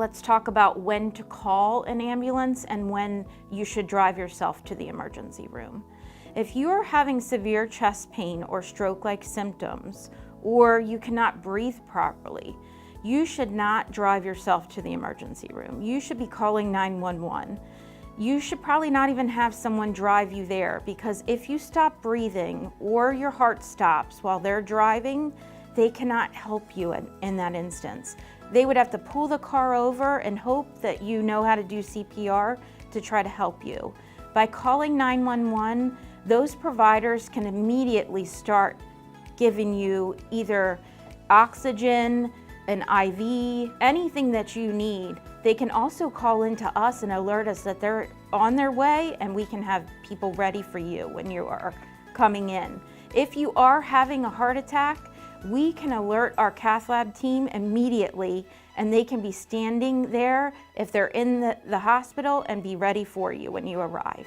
let's talk about when to call an ambulance and when you should drive yourself to the emergency room. If you are having severe chest pain or stroke-like symptoms, or you cannot breathe properly, you should not drive yourself to the emergency room. You should be calling 911. You should probably not even have someone drive you there, because if you stop breathing or your heart stops while they're driving, they cannot help you in that instance. They would have to pull the car over and hope that you know how to do CPR to try to help you. By calling 911, those providers can immediately start giving you either oxygen, an IV, anything that you need. They can also call into us and alert us that they're on their way, and we can have people ready for you when you are coming in. If you are having a heart attack, we can alert our cath lab team immediately, and they can be standing there if they're in the hospital and be ready for you when you arrive.